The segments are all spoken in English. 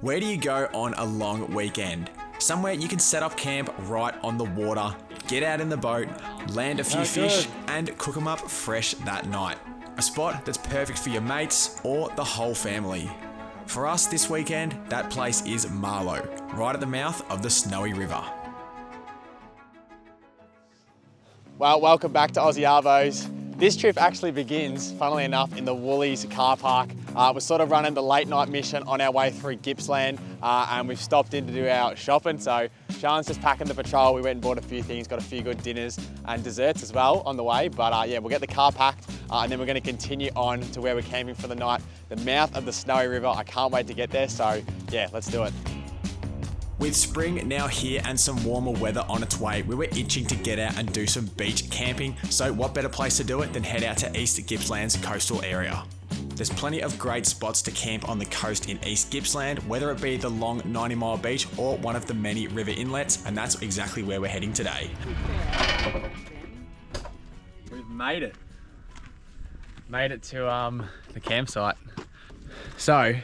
Where do you go on a long weekend? Somewhere you can set up camp right on the water, get out in the boat, land a few fish, and cook them up fresh that night. A spot that's perfect for your mates or the whole family. For us this weekend, that place is Marlo, right at the mouth of the Snowy River. Well, welcome back to Aussie Arvos. This trip actually begins, funnily enough, in the Woolies car park. We're sort of running the late night mission on our way through Gippsland, and we've stopped in to do our shopping. So Sian's just packing the patrol. We went and bought a few things, got a few good dinners and desserts as well on the way. But yeah, we'll get the car packed and then we're going to continue on to where we're camping for the night, the mouth of the Snowy River. I can't wait to get there. So yeah, let's do it. With spring now here and some warmer weather on its way, we were itching to get out and do some beach camping, so what better place to do it than head out to East Gippsland's coastal area. There's plenty of great spots to camp on the coast in East Gippsland, whether it be the long 90-mile beach or one of the many river inlets, and that's exactly where we're heading today. We've made it. Made it to the campsite. So,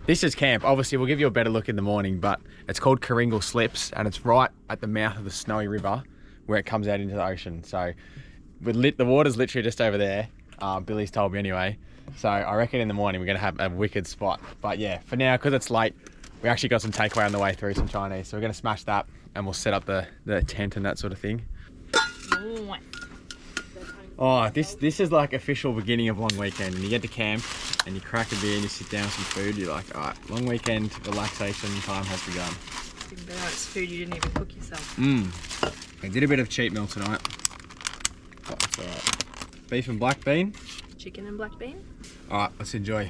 this is camp. Obviously, we'll give you a better look in the morning, but it's called Coringal Slips, and it's right at the mouth of the Snowy River where it comes out into the ocean. So the water's literally just over there. Billy's told me anyway. So I reckon in the morning we're gonna have a wicked spot. But yeah, for now, because it's late, we actually got some takeaway on the way through, some Chinese. So we're gonna smash that and we'll set up the tent and that sort of thing. Oh, this is like official beginning of long weekend. And you get to camp and you crack a beer and you sit down with some food. You're like, all right, long weekend relaxation time has begun. Didn't know it's food you didn't even cook yourself. I did a bit of cheat meal tonight. Oh, that's all right. Beef and black bean. Chicken and black bean. All right, let's enjoy.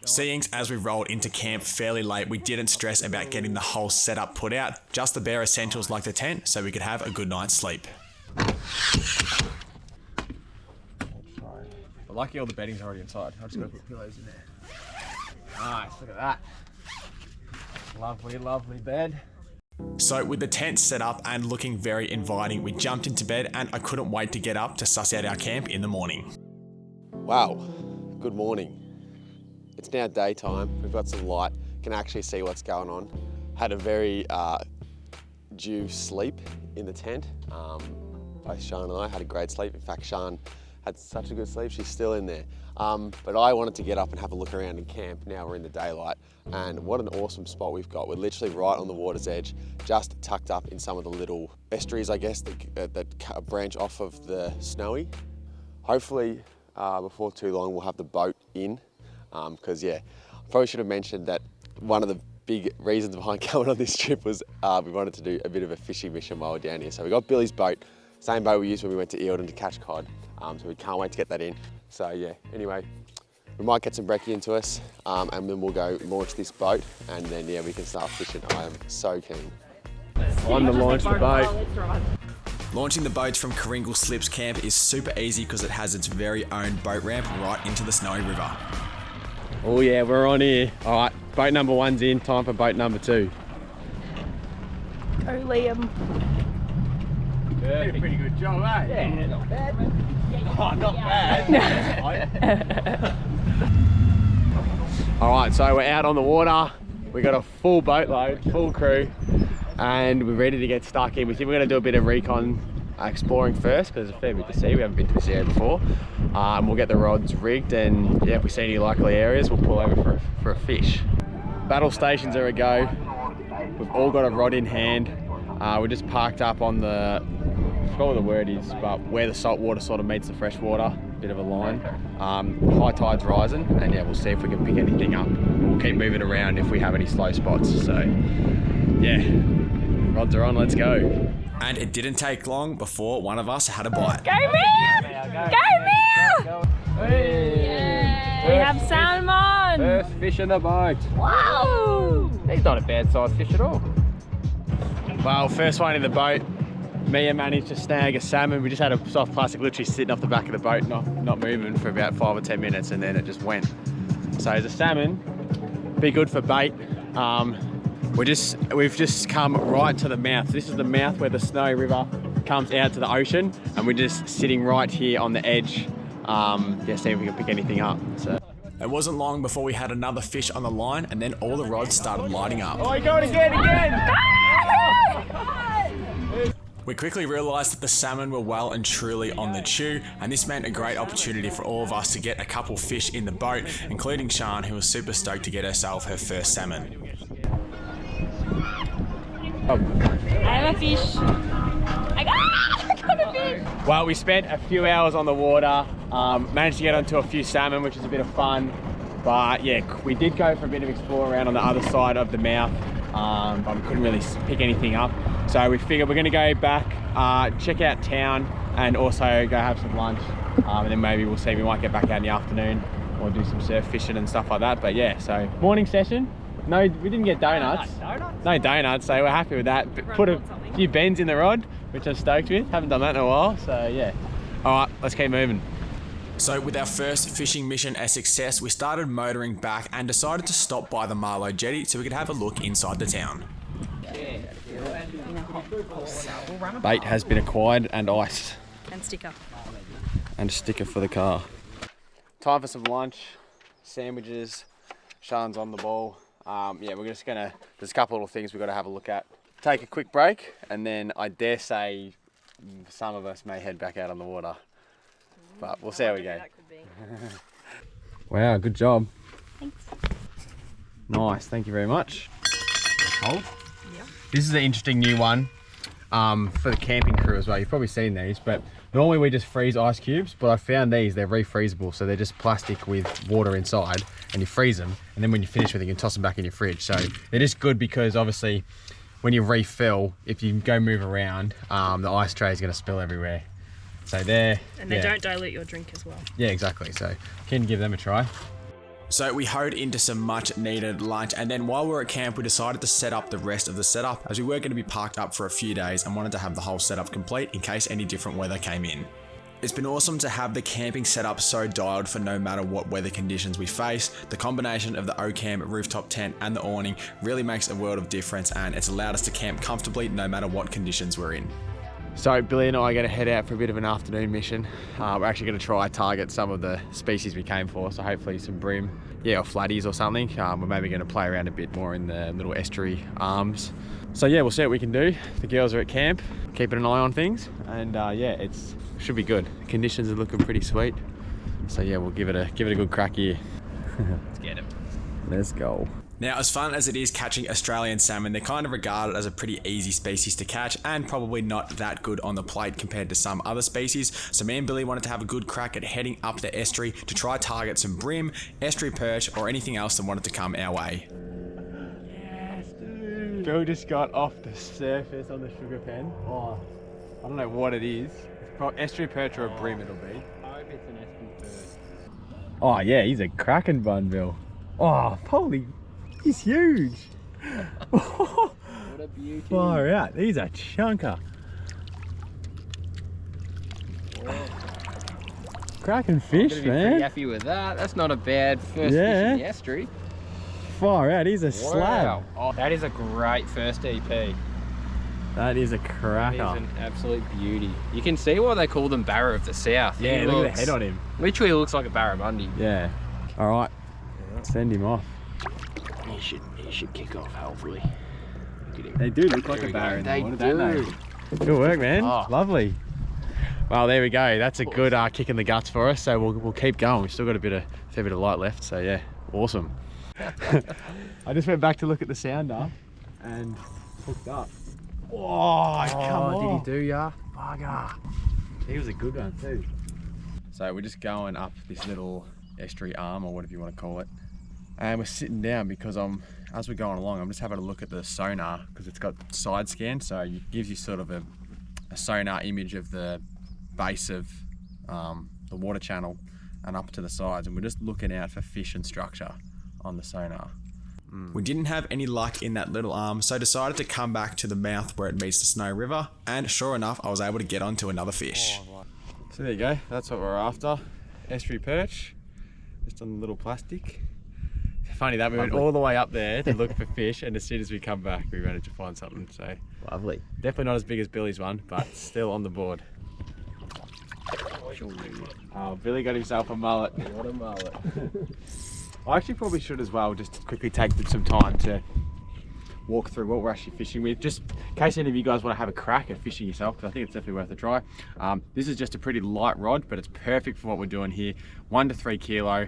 Seeing as we rolled into camp fairly late, we didn't stress about getting the whole setup put out, just the bare essentials like the tent, so we could have a good night's sleep. But lucky all the bedding's already inside. I'll just go put pillows in there. Nice, look at that. Lovely, lovely bed. So with the tent set up and looking very inviting, we jumped into bed and I couldn't wait to get up to suss out our camp in the morning. Wow, good morning. It's now daytime, we've got some light, can actually see what's going on. Had a very due sleep in the tent. Both Sian and I had a great sleep. In fact, Sian had such a good sleep, she's still in there. But I wanted to get up and have a look around in camp. Now we're in the daylight, and what an awesome spot we've got. We're literally right on the water's edge, just tucked up in some of the little estuaries, I guess, that branch off of the Snowy. Hopefully, before too long, we'll have the boat in, because yeah, I probably should have mentioned that one of the big reasons behind coming on this trip was we wanted to do a bit of a fishing mission while we're down here. So we got Billy's boat, same boat we used when we went to Eildon to catch cod. So we can't wait to get that in. So yeah, anyway, we might get some brekkie into us and then we'll go launch this boat and then yeah, we can start fishing. I am so keen. Time to launch the boat. Launching the boats from Coringal Slips camp is super easy because it has its very own boat ramp right into the Snowy River. Oh yeah, we're on here. All right, boat number 1's in, time for boat number 2. Go Liam. Did a pretty good job, eh? Yeah, not bad. Oh, not bad. All right, so we're out on the water. We got a full boatload, full crew, and we're ready to get stuck in. We think we're going to do a bit of recon exploring first because there's a fair bit to see. We haven't been to this area before. And we'll get the rods rigged, and yeah, if we see any likely areas, we'll pull over for a fish. Battle stations are a go. We've all got a rod in hand. We're just parked up on the, I forgot what the word is, but where the salt water sort of meets the fresh water, bit of a line. High tide's rising, and yeah, we'll see if we can pick anything up. We'll keep moving around if we have any slow spots. So yeah, rods are on, let's go. And it didn't take long before one of us had a bite. Go Meow! Go Meow! Hey. We have salmon! First fish in the boat. Wow! He's not a bad sized fish at all. Well, first one in the boat. Mia managed to snag a salmon. We just had a soft plastic literally sitting off the back of the boat, not moving for about 5 or 10 minutes, and then it just went. So the salmon, be good for bait. We've just come right to the mouth. This is the mouth where the Snowy River comes out to the ocean, and we're just sitting right here on the edge. Yeah, see if we can pick anything up. So It wasn't long before we had another fish on the line, and then all the rods started lighting up. Oh, you got it again! We quickly realised that the salmon were well and truly on the chew, and this meant a great opportunity for all of us to get a couple fish in the boat, including Sian, who was super stoked to get herself her first salmon. I have a fish. I got a fish. Well, we spent a few hours on the water, managed to get onto a few salmon, which was a bit of fun. But yeah, we did go for a bit of explore around on the other side of the mouth, but we couldn't really pick anything up. So we figured we're gonna go back, check out town, and also go have some lunch. And then maybe we'll see, we might get back out in the afternoon or do some surf fishing and stuff like that. But yeah, so morning session. No, we didn't get donuts. No donuts, so we're happy with that. But put a few bends in the rod, which I'm stoked with. Haven't done that in a while, so yeah. All right, let's keep moving. So with our first fishing mission a success, we started motoring back and decided to stop by the Marlo jetty so we could have a look inside the town. Bait has been acquired and ice. And sticker. And a sticker for the car. Time for some lunch, sandwiches. Sian's on the ball. Yeah, we're just gonna, there's a couple little things we've got to have a look at. Take a quick break, and then I dare say some of us may head back out on the water. But we'll see how we go. Wow, good job. Thanks. Nice, thank you very much. Cold? Yeah. This is an interesting new one for the camping crew as well. You've probably seen these, but normally we just freeze ice cubes, but I found these, they're refreezable. So they're just plastic with water inside, and you freeze them. And then when you finish with it, you can toss them back in your fridge. So they're just good because obviously when you refill, if you go move around, the ice tray is gonna spill everywhere. So there. And they don't dilute your drink as well. Yeah, exactly. So can you give them a try? So we hoed into some much needed lunch, and then while we were at camp we decided to set up the rest of the setup, as we were going to be parked up for a few days and wanted to have the whole setup complete in case any different weather came in. It's been awesome to have the camping setup so dialed for no matter what weather conditions we face. The combination of the OCAM rooftop tent and the awning really makes a world of difference, and it's allowed us to camp comfortably no matter what conditions we're in. So Billy and I are going to head out for a bit of an afternoon mission. We're actually going to try target some of the species we came for, so hopefully some bream, yeah, or flatties or something. We're maybe going to play around a bit more in the little estuary arms. So yeah, we'll see what we can do. The girls are at camp, keeping an eye on things, and yeah, it should be good. Conditions are looking pretty sweet. So yeah, we'll give it a good crack here. Let's get it. Let's go. Now, as fun as it is catching Australian salmon, they're kind of regarded as a pretty easy species to catch and probably not that good on the plate compared to some other species. So me and Billy wanted to have a good crack at heading up the estuary to try target some bream, estuary perch, or anything else that wanted to come our way. Yes, dude. Bill just got off the surface on the sugar pen. Oh, I don't know what it is. It's probably estuary perch or a bream it'll be. I hope it's an estuary perch. Oh yeah, he's a cracking bun, Bill. Oh, holy... He's huge. What a beauty. Far out. He's a chunker. Whoa. Cracking fish, man. Pretty happy with that. That's not a bad first fish in the estuary. Far out. He's a slab. Oh, that is a great first EP. That is a cracker. That is an absolute beauty. You can see why they call them Barra of the South. Yeah, look at the head on him. Literally looks like a barramundi. Yeah. All right. Send him off. He should kick off, hopefully. They do look like a barra in the water, don't they? Good work, man. Oh. Lovely. Well, there we go. That's a good kick in the guts for us. So we'll keep going. We've still got a fair bit of light left. So yeah, awesome. I just went back to look at the sounder and hooked up. Oh, come on. Did he do ya? Bugger. He was a good one too. So we're just going up this little estuary arm, or whatever you want to call it. And we're sitting down because as we're going along, I'm just having a look at the sonar because it's got side scan, so it gives you sort of a sonar image of the base of the water channel and up to the sides, and we're just looking out for fish and structure on the sonar. We didn't have any luck in that little arm, so decided to come back to the mouth where it meets the Snow River, and sure enough, I was able to get onto another fish. So there you go, that's what we're after. Estuary perch, just on the little plastic. Funny that we went all the way up there to look for fish, and as soon as we come back we managed to find something. So Lovely. definitely not as big as Billy's one, but still on the board. Oh, Billy got himself a mullet. What a mullet. I actually probably should as well, just quickly take some time to walk through what we're actually fishing with, just in case any of you guys want to have a crack at fishing yourself, because I think it's definitely worth a try. This is just a pretty light rod, but it's perfect for what we're doing here. 1 to 3 kilo,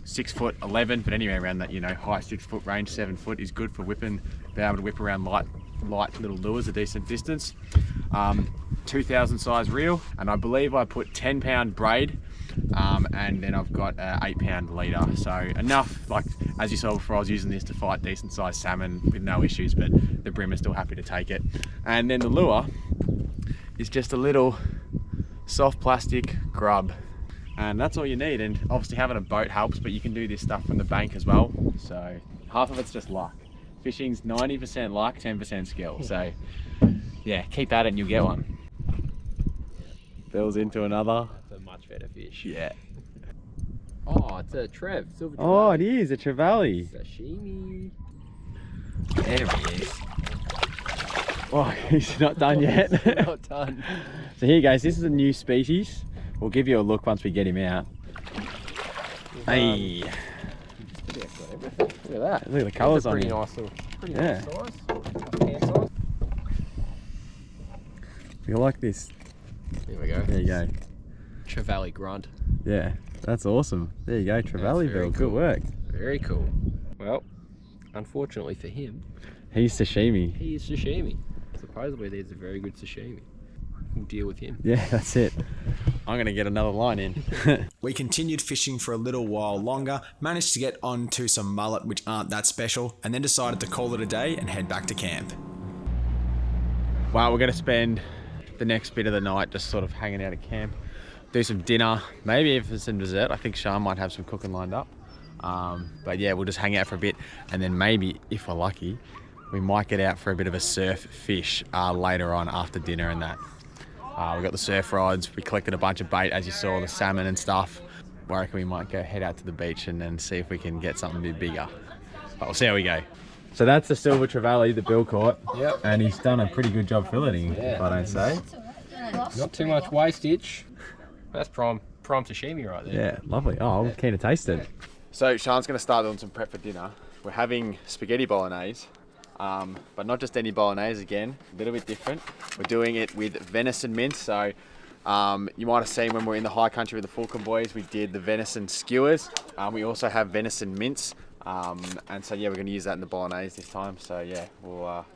6 foot 11, but anywhere around that, you know, high 6 foot range. 7 foot is good for whipping, being able to whip around light little lures a decent distance. 2000 size reel, and I believe I put 10-pound braid, and then I've got 8-pound leader, so enough, like as you saw before, I was using this to fight decent sized salmon with no issues, but the brim is still happy to take it. And then the lure is just a little soft plastic grub, and that's all you need. And obviously having a boat helps, but you can do this stuff from the bank as well, so half of it's just luck. Fishing's 90% luck, 10% skill, so yeah, keep at it and you'll get one. Bill's into another. That's a much better fish. Yeah. Oh, it's a Trev. Silver trevally. Oh, it is a trevally. Sashimi. There he is. Oh, he's not done yet. Not done. So here, guys, this is a new species. We'll give you a look once we get him out. Hey. Look at that. Look at the colours on him. Nice little, pretty Yeah. nice size. Hand size. You like this? There we go. There you go. Trevally grunt. Yeah, that's awesome. There you go, Trevally Bill. Good work. Very cool. Well, unfortunately for him, He's sashimi. he is sashimi. Supposedly there's a very good sashimi. We'll deal with him. Yeah, that's it. I'm going to get another line in. We continued fishing for a little while longer, managed to get onto some mullet which aren't that special, and then decided to call it a day and head back to camp. Well, we're going to spend the next bit of the night just sort of hanging out at camp, do some dinner, maybe even some dessert. I think Sian might have some cooking lined up. But yeah, we'll just hang out for a bit, and then maybe, if we're lucky, we might get out for a bit of a surf fish later on after dinner and that. We got the surf rods, we collected a bunch of bait, as you saw, the salmon and stuff. I reckon we might go head out to the beach and then see if we can get something a bit bigger. But we'll see how we go. So that's the silver trevally that Bill caught. Yep. And he's done a pretty good job filleting, if I don't say. Not too much wastage. That's prime sashimi right there. Yeah, lovely. Oh, I'm keen to taste it. So Sian's going to start doing some prep for dinner. We're having spaghetti bolognese, but not just any bolognese again, a little bit different. We're doing it with venison mince. So you might have seen when we were in the high country with the Fulcrum boys, we did the venison skewers. We also have venison mince. And so yeah, we're going to use that in the bolognese this time. So yeah,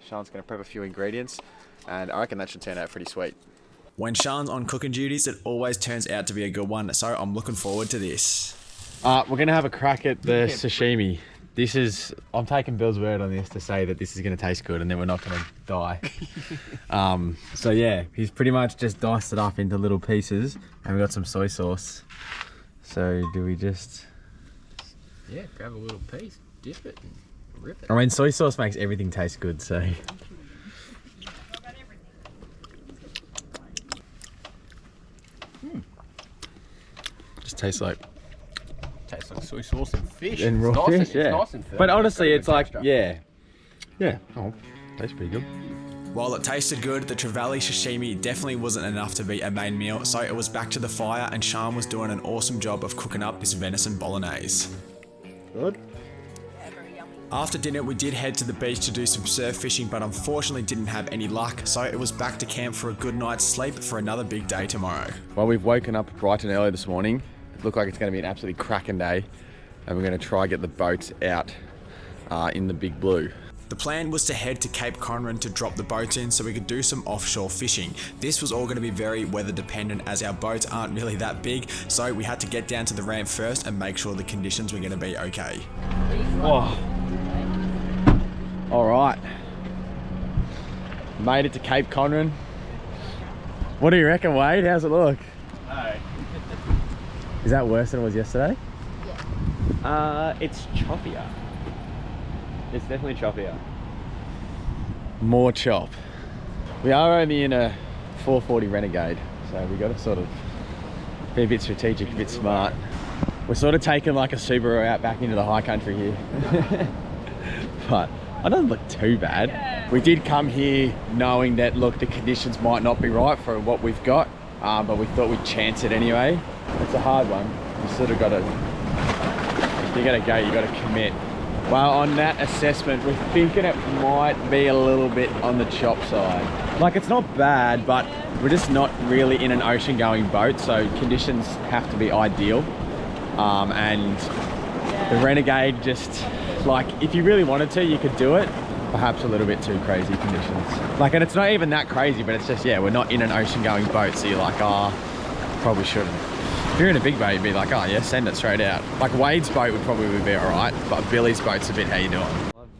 Sian's going to prep a few ingredients, and I reckon that should turn out pretty sweet. When Sian's on cooking duties, it always turns out to be a good one, so I'm looking forward to this. We're going to have a crack at the sashimi. I'm taking Bill's word on this to say that this is going to taste good and then we're not going to die. So yeah, he's pretty much just diced it up into little pieces, and we've got some soy sauce. So do we just... Yeah, grab a little piece, dip it, and rip it. I mean, soy sauce makes everything taste good, so... Just tastes like soy sauce and fish. and raw it's nice fish, and, yeah. It's nice and firm. But honestly, it's like, texture. yeah. Oh, tastes pretty good. While it tasted good, the trevally sashimi definitely wasn't enough to be a main meal, so it was back to the fire, and Sian was doing an awesome job of cooking up this venison bolognese. Good. After dinner, we did head to the beach to do some surf fishing, but unfortunately didn't have any luck, so it was back to camp for a good night's sleep for another big day tomorrow. Well, we've woken up bright and early this morning. It looked like it's going to be an absolutely cracking day, and we're going to try get the boats out in the Big Blue. The plan was to head to Cape Conran to drop the boats in so we could do some offshore fishing. This was all going to be very weather dependent as our boats aren't really that big, so we had to get down to the ramp first and make sure the conditions were going to be okay. Oh. All right. Made it to Cape Conran. What do you reckon, Wade? How's it look? No. Is that worse than it was yesterday? It's choppier. It's definitely choppier. More chop. We are only in a 440 Renegade, so we got to sort of be a bit strategic, a bit smart. We're sort of taking like a Subaru out back into the high country here. But it doesn't look too bad. We did come here knowing that, look, the conditions might not be right for what we've got, but we thought we'd chance it anyway. It's a hard one. You sort of got to you gotta go, you gotta commit. Well, on that assessment, we're thinking it might be a little bit on the chop side. Like, it's not bad, but we're just not really in an ocean going boat, so conditions have to be ideal. And the Renegade just, like, if you really wanted to, you could do it. Perhaps a little bit too crazy conditions. Like, and it's not even that crazy, but it's just, yeah, we're not in an ocean going boat, so you're like, oh, probably shouldn't. If you're in a big boat, you'd be like, oh yeah, send it straight out. Like Wade's boat would probably be all right, but Billy's boat's a bit, how you doing?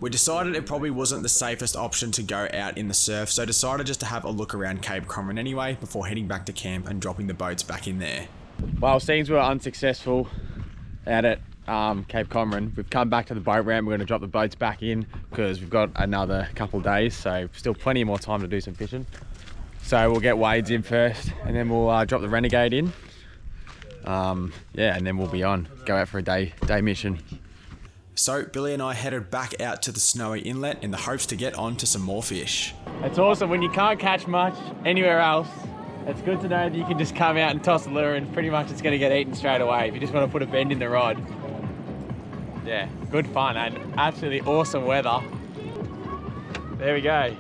We decided it probably wasn't the safest option to go out in the surf, so decided just to have a look around Cape Comorin anyway, before heading back to camp and dropping the boats back in there. Well, seeing we were unsuccessful out at Cape Comorin, we've come back to the boat ramp. We're going to drop the boats back in because we've got another couple of days, so still plenty more time to do some fishing. So we'll get Wade's in first, and then we'll drop the Renegade in. Yeah, and then we'll be on, go out for a day mission. So Billy and I headed back out to the snowy inlet in the hopes to get on to some more fish. It's awesome when you can't catch much anywhere else. It's good to know that you can just come out and toss a lure and pretty much it's going to get eaten straight away if you just want to put a bend in the rod. Yeah, good fun and absolutely awesome weather. There we go.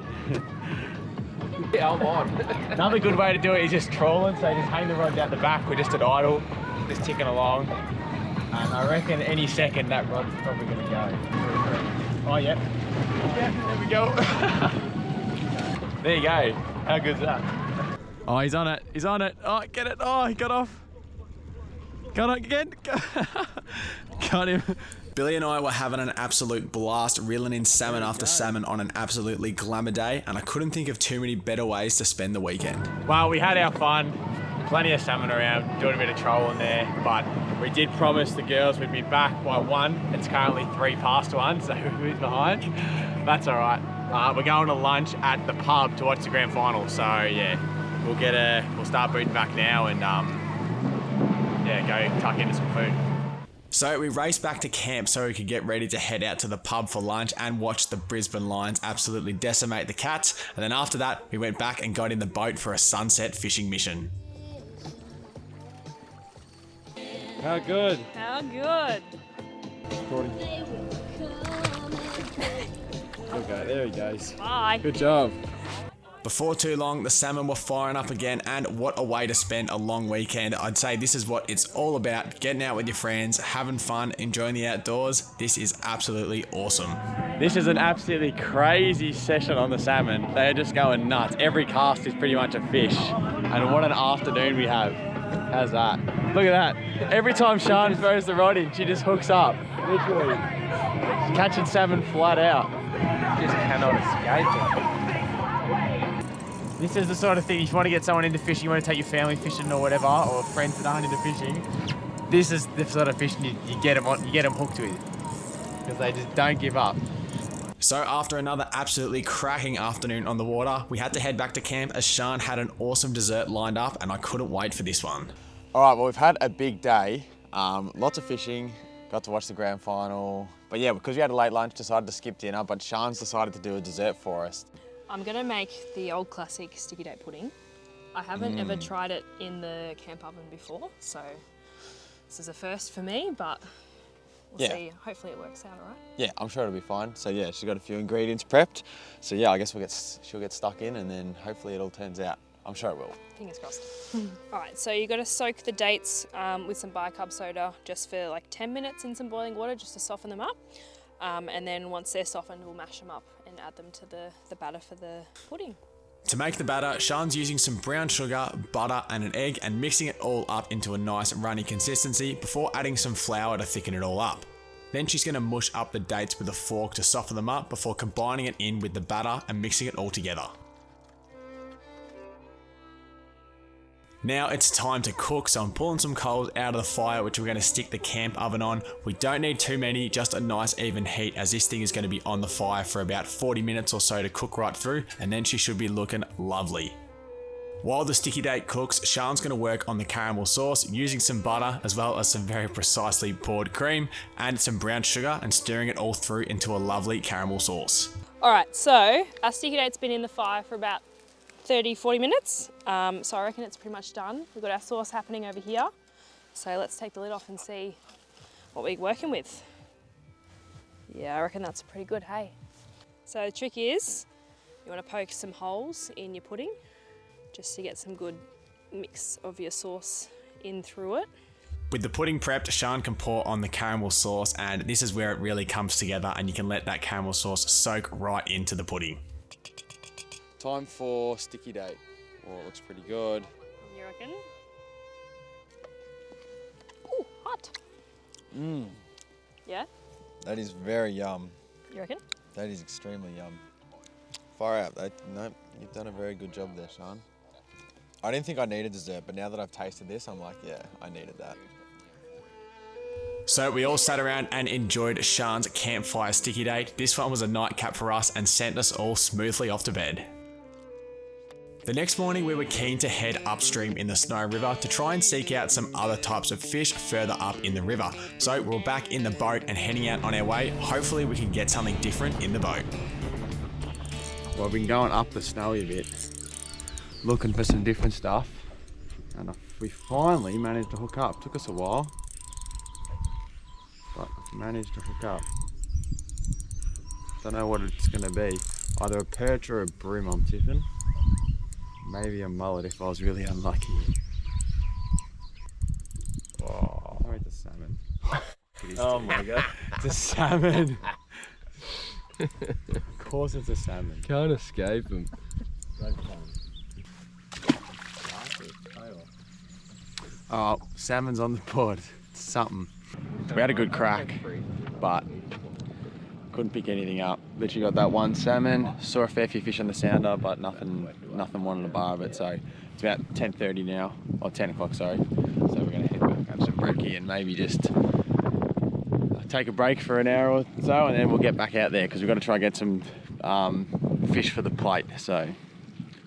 Yeah, I'm on. Another good way to do it is just trawling, so just hang the rod down the back, we're just at idle, just ticking along. And I reckon any second that rod's probably going to go. Oh, yep. Yeah, there we go. There you go. How good's that? Oh, he's on it. He's on it. Oh, get it. Oh, he got off. Got it again. Got him. Billy and I were having an absolute blast, reeling in salmon after salmon on an absolutely glamour day, and I couldn't think of too many better ways to spend the weekend. Well, we had our fun. Plenty of salmon around, doing a bit of trolling there, but we did promise the girls we'd be back by 1. It's currently 3 past 1, so who's behind? That's all right. We're going to lunch at the pub to watch the grand final, so yeah, we'll start booting back now and yeah, go tuck into some food. So we raced back to camp so we could get ready to head out to the pub for lunch and watch the Brisbane Lions absolutely decimate the Cats. And then after that, we went back and got in the boat for a sunset fishing mission. How good? How good. Okay, there he goes. Bye. Good job. Before too long, the salmon were firing up again, and what a way to spend a long weekend. I'd say this is what it's all about, getting out with your friends, having fun, enjoying the outdoors. This is absolutely awesome. This is an absolutely crazy session on the salmon. They're just going nuts. Every cast is pretty much a fish. And what an afternoon we have. How's that? Look at that. Every time Sian throws the rod in, she just hooks up. Literally. She's catching salmon flat out. Just cannot escape it. This is the sort of thing, if you want to get someone into fishing, you want to take your family fishing or whatever, or friends that aren't into fishing, this is the sort of fishing you get them hooked with, because they just don't give up. So after another absolutely cracking afternoon on the water, we had to head back to camp as Sian had an awesome dessert lined up and I couldn't wait for this one. All right, well, we've had a big day. Lots of fishing, got to watch the grand final. But yeah, because we had a late lunch, decided to skip dinner, but Sian's decided to do a dessert for us. I'm gonna make the old classic sticky date pudding. I haven't ever tried it in the camp oven before, so this is a first for me, but we'll see. Hopefully it works out all right. Yeah, I'm sure it'll be fine. So yeah, she's got a few ingredients prepped. So yeah, I guess she'll get stuck in and then hopefully it all turns out. I'm sure it will. Fingers crossed. All right, so you got to soak the dates with some bicarb soda just for like 10 minutes in some boiling water just to soften them up. And then once they're softened, we'll mash them up and add them to the batter for the pudding. To make the batter, Sian's using some brown sugar, butter and an egg and mixing it all up into a nice runny consistency before adding some flour to thicken it all up. Then she's going to mush up the dates with a fork to soften them up before combining it in with the batter and mixing it all together. Now it's time to cook, so I'm pulling some coals out of the fire which we're going to stick the camp oven on. We don't need too many, just a nice even heat as this thing is going to be on the fire for about 40 minutes or so to cook right through, and then she should be looking lovely. While the sticky date cooks, Sian's going to work on the caramel sauce using some butter as well as some very precisely poured cream and some brown sugar and stirring it all through into a lovely caramel sauce. All right, so our sticky date's been in the fire for about 30-40 minutes, so I reckon it's pretty much done. We've got our sauce happening over here, so let's take the lid off and see what we're working with. Yeah, I reckon that's pretty good, hey? So the trick is, you want to poke some holes in your pudding just to get some good mix of your sauce in through it. With the pudding prepped, Sian can pour on the caramel sauce, and this is where it really comes together, and you can let that caramel sauce soak right into the pudding. Time for sticky date. Oh, it looks pretty good. You reckon? Ooh, hot. Mmm, Yeah? that is very yum. You reckon? That is extremely yum. Far out. No, you've done a very good job there, Sian. I didn't think I needed dessert, but now that I've tasted this, I'm like, yeah, I needed that. So we all sat around and enjoyed Sian's campfire sticky date. This one was a nightcap for us and sent us all smoothly off to bed. The next morning we were keen to head upstream in the Snow River to try and seek out some other types of fish further up in the river. So we're back in the boat and heading out on our way. Hopefully we can get something different in the boat. Well, I've been going up the snowy a bit, looking for some different stuff, and we finally managed to hook up. Took us a while, but I've managed to hook up. Don't know what it's going to be. Either a perch or a bream, I'm tipping. Maybe a mullet if I was really unlucky. Oh, it's a salmon. Oh my god, it's a salmon. Of course it's a salmon. Can't escape them. Oh, salmon's on the board. It's something. We had a good crack, but couldn't pick anything up. Literally got that one salmon. Saw a fair few fish on the sounder, but nothing wanted a bar of it. So it's about 10:30 now, or 10 o'clock, sorry. So we're gonna head back, have some brekkie, and maybe just take a break for an hour or so, and then we'll get back out there because we've got to try and get some fish for the plate. So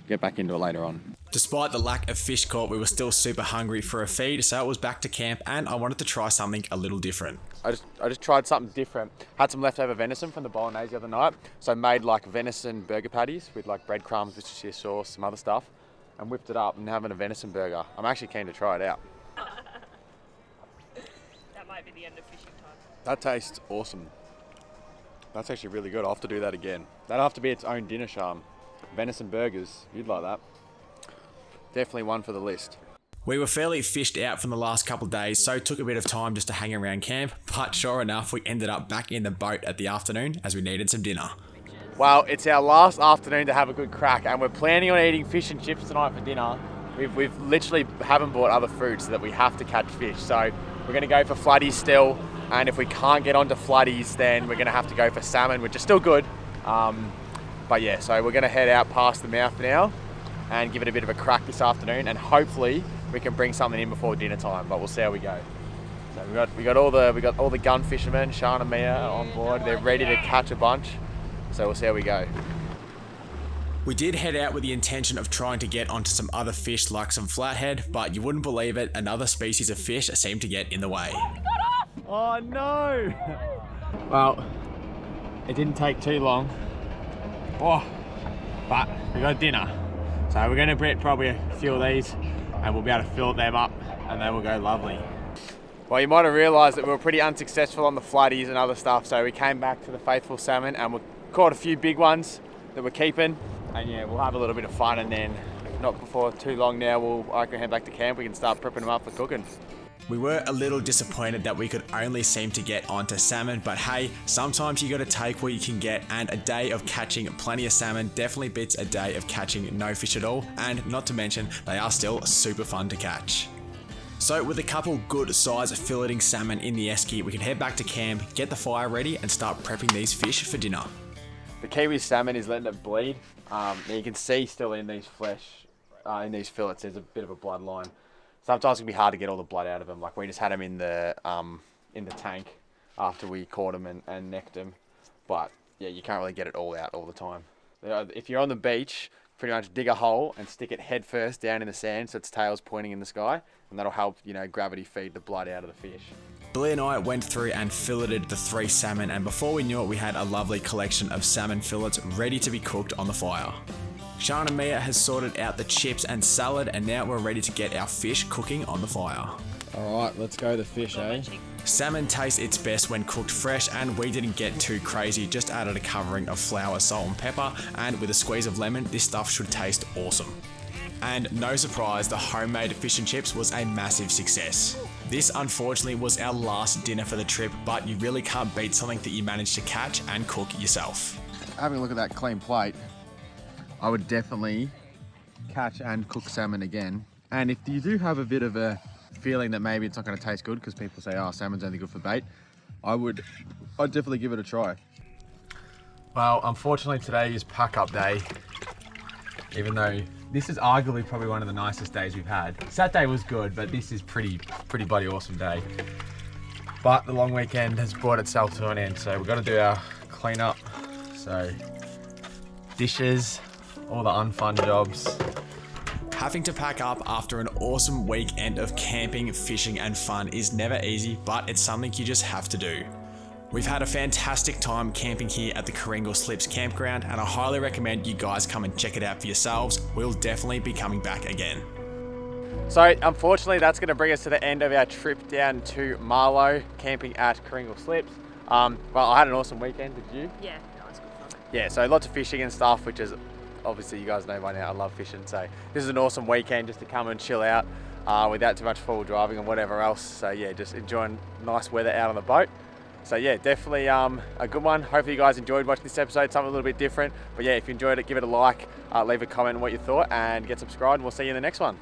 get back into it later on. Despite the lack of fish caught, we were still super hungry for a feed, so it was back to camp and I wanted to try something a little different. I just tried something different. Had some leftover venison from the bolognese the other night, so I made like venison burger patties with like breadcrumbs, Worcestershire sauce, some other stuff, and whipped it up and having a venison burger. I'm actually keen to try it out. That might be the end of fishing time. That tastes awesome. That's actually really good. I'll have to do that again. That'll have to be its own dinner, Sian. Venison burgers, you'd like that. Definitely one for the list. We were fairly fished out from the last couple of days, so it took a bit of time just to hang around camp, but sure enough, we ended up back in the boat at the afternoon as we needed some dinner. Well, it's our last afternoon to have a good crack, and we're planning on eating fish and chips tonight for dinner. We've literally haven't bought other food so that we have to catch fish. So we're gonna go for floodies still, and if we can't get onto floodies, then we're gonna have to go for salmon, which is still good. But yeah, so we're gonna head out past the mouth now and give it a bit of a crack this afternoon, and hopefully we can bring something in before dinner time, but we'll see how we go. So we got all the gun fishermen, Sian and Mia are on board. They're ready to catch a bunch. So we'll see how we go. We did head out with the intention of trying to get onto some other fish like some flathead, but you wouldn't believe it, another species of fish seemed to get in the way. Oh no! Well, it didn't take too long. Oh, but we got dinner. So we're going to get probably a few of these and we'll be able to fill them up and they will go lovely. Well, you might have realised that we were pretty unsuccessful on the floodies and other stuff, so we came back to the faithful salmon and we caught a few big ones that we're keeping. And yeah, we'll have a little bit of fun, and then not before too long now, I can head back to camp. We can start prepping them up for cooking. We were a little disappointed that we could only seem to get onto salmon, but hey, sometimes you got to take what you can get, and a day of catching plenty of salmon definitely beats a day of catching no fish at all, and not to mention they are still super fun to catch. So with a couple good size filleting salmon in the esky, we can head back to camp, get the fire ready and start prepping these fish for dinner. The key with salmon is letting it bleed. You can see still in these in these fillets there's a bit of a blood line. Sometimes it can be hard to get all the blood out of them. Like we just had them in the tank after we caught them and necked them. But yeah, you can't really get it all out all the time. If you're on the beach, pretty much dig a hole and stick it head first down in the sand so its tail's pointing in the sky, and that'll help, gravity feed the blood out of the fish. Billy and I went through and filleted the 3 salmon, and before we knew it, we had a lovely collection of salmon fillets ready to be cooked on the fire. Sian and Mia has sorted out the chips and salad, and now we're ready to get our fish cooking on the fire. All right, let's go the fish, eh? Salmon tastes its best when cooked fresh, and we didn't get too crazy, just added a covering of flour, salt and pepper, and with a squeeze of lemon, this stuff should taste awesome. And no surprise, the homemade fish and chips was a massive success. This unfortunately was our last dinner for the trip, but you really can't beat something that you managed to catch and cook yourself. Having a look at that clean plate, I would definitely catch and cook salmon again. And if you do have a bit of a feeling that maybe it's not going to taste good because people say, oh, salmon's only good for bait, I'd definitely give it a try. Well, unfortunately today is pack up day, even though this is arguably probably one of the nicest days we've had. Saturday was good, but this is pretty bloody awesome day. But the long weekend has brought itself to an end, so we've got to do our clean up. So dishes, all the unfun jobs. Having to pack up after an awesome weekend of camping, fishing and fun is never easy, but it's something you just have to do. We've had a fantastic time camping here at the Kringle Slips campground, and I highly recommend you guys come and check it out for yourselves. We'll definitely be coming back again. So unfortunately that's going to bring us to the end of our trip down to Marlo, camping at Kringle Slips. Well, I had an awesome weekend, did you? Yeah, that was good fun. Yeah, so lots of fishing and stuff, which is obviously you guys know by now I love fishing, so this is an awesome weekend just to come and chill out without too much forward driving and whatever else. So yeah, just enjoying nice weather out on the boat. So yeah, definitely a good one. Hopefully you guys enjoyed watching this episode, something a little bit different. But yeah, if you enjoyed it, give it a like, leave a comment on what you thought, and get subscribed, and we'll see you in the next one.